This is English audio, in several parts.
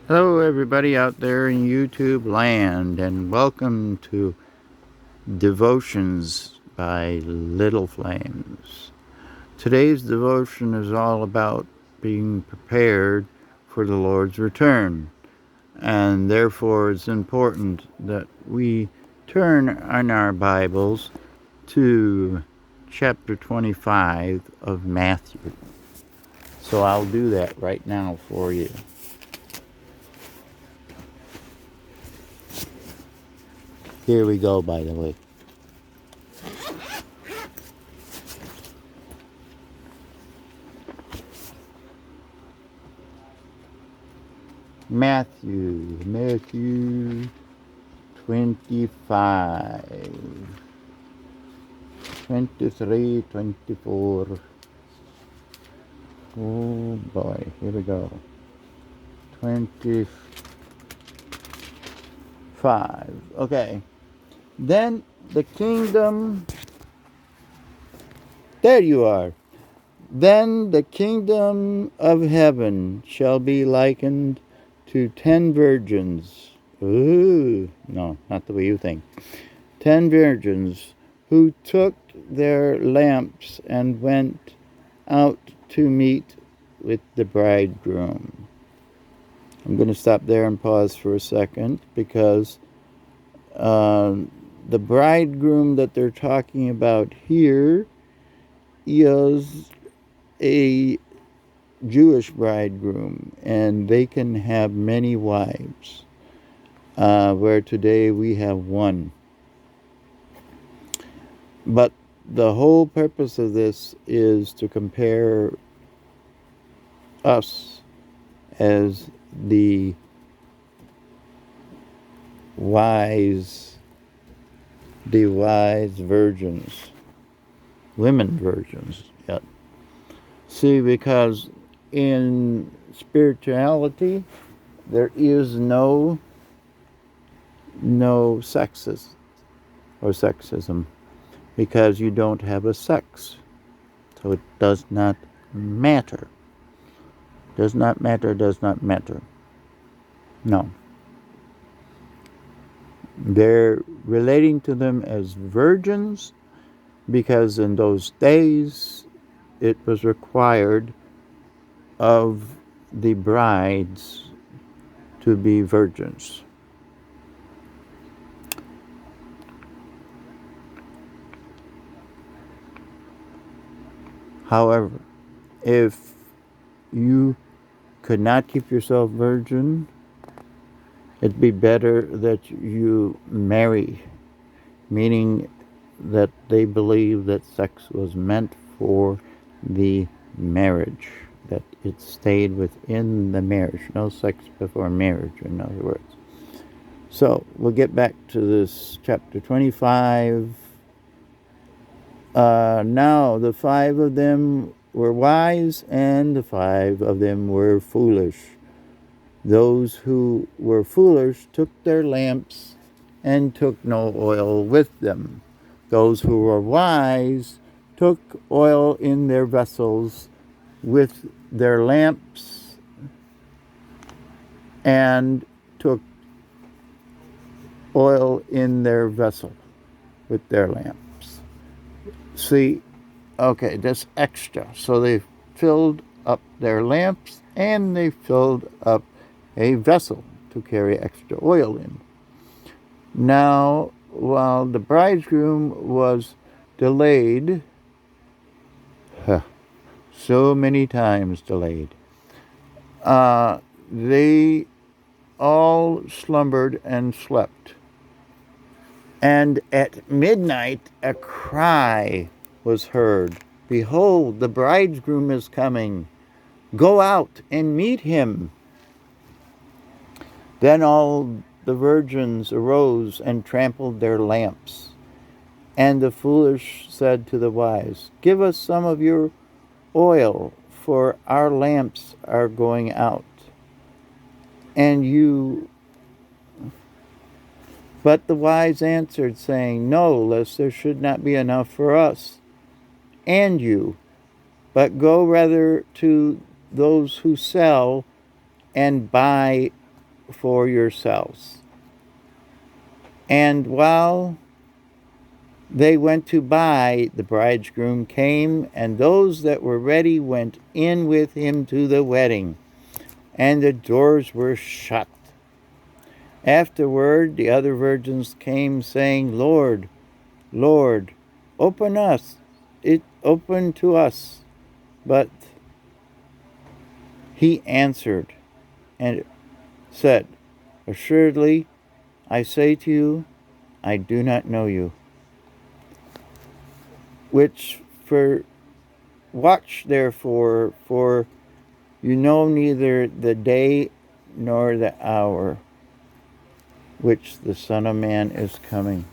Hello, everybody out there in YouTube land, and welcome to Devotions by Little Flames. Today's devotion is all about being prepared for the Lord's return, and therefore it's important that we turn in our Bibles to chapter 25 of Matthew. So I'll do that right now for you. Here we go, by the way. Matthew 25, 23, 24. Oh boy, here we go. 25. Okay. Then the kingdom, there you are. Then the kingdom of heaven shall be likened to 10 virgins. Ooh, no, not the way you think. 10 virgins who took their lamps and went out to meet with the bridegroom. I'm going to stop there and pause for a second because the bridegroom that they're talking about here is a Jewish bridegroom, and they can have many wives, where today we have one. But the whole purpose of this is to compare us as the wise virgins, women virgins, yet. See, because in spirituality, there is no sexist or sexism, because you don't have a sex. So it does not matter. Does not matter. No. They're relating to them as virgins because in those days it was required of the brides to be virgins. However, if you could not keep yourself virgin, it'd be better that you marry, meaning that they believe that sex was meant for the marriage, that it stayed within the marriage. No sex before marriage, in other words. So we'll get back to this chapter 25. Now the 5 of them were wise, and the 5 of them were foolish. Those who were foolish took their lamps and took no oil with them. Those who were wise took oil in their vessels with their lamps and took oil in their vessel with their lamps. See, okay, that's extra. So they filled up their lamps and they filled up a vessel to carry extra oil in. Now, while the bridegroom was delayed, so many times delayed, they all slumbered and slept. And at midnight a cry was heard, "Behold, the bridegroom is coming. Go out and meet him." Then all the virgins arose and trampled their lamps. And the foolish said to the wise, "Give us some of your oil, for our lamps are going out." But the wise answered, saying, "No, lest there should not be enough for us and you, but go rather to those who sell and buy for yourselves. And while they went to buy, the bridegroom came, and those that were ready went in with him to the wedding, and the doors were shut. Afterward, the other virgins came, saying, Lord, Lord, open to us. But he answered and said, Assuredly, I say to you, I do not know you. Watch therefore, for you know neither the day nor the hour which the Son of Man is coming.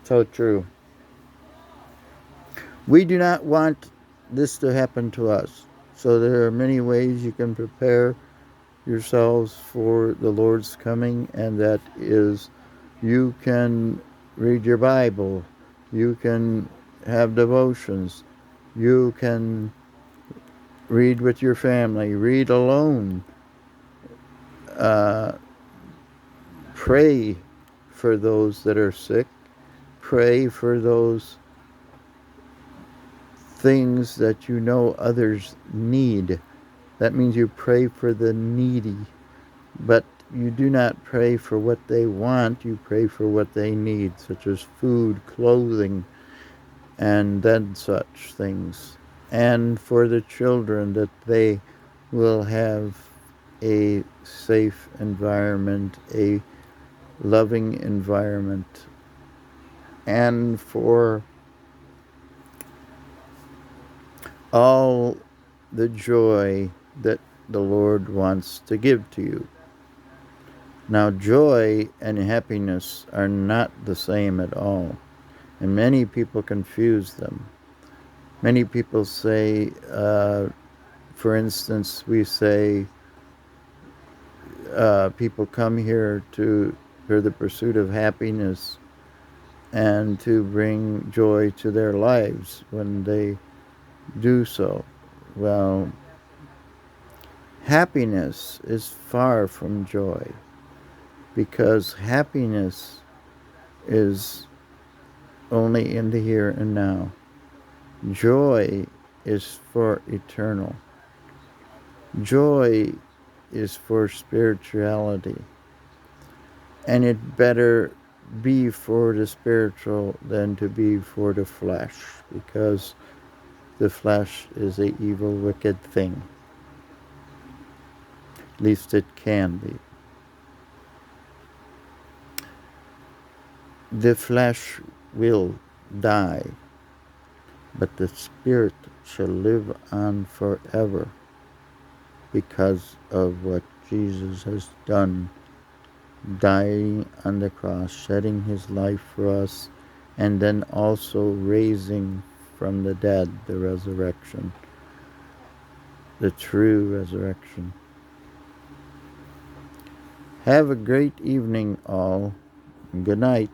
So true. We do not want this to happen to us. So there are many ways you can prepare yourselves for the Lord's coming, and that is you can read your Bible, you can have devotions, you can read with your family, read alone, pray for those that are sick, pray for those things that you know others need. That means you pray for the needy, but you do not pray for what they want, you pray for what they need, such as food, clothing, and then such things. And for the children, that they will have a safe environment, a loving environment, and for all the joy that the Lord wants to give to you. Now, joy and happiness are not the same at all, and many people confuse them. Many people say, for instance, we say people come here for the pursuit of happiness and to bring joy to their lives when they do so. Well, happiness is far from joy, because happiness is only in the here and now. Joy is for eternal. Joy is for spirituality. And it better be for the spiritual than to be for the flesh, because the flesh is an evil, wicked thing. At least it can be. The flesh will die, but the spirit shall live on forever because of what Jesus has done, dying on the cross, shedding his life for us, and then also raising from the dead, the resurrection, the true resurrection. Have a great evening, all. Good night.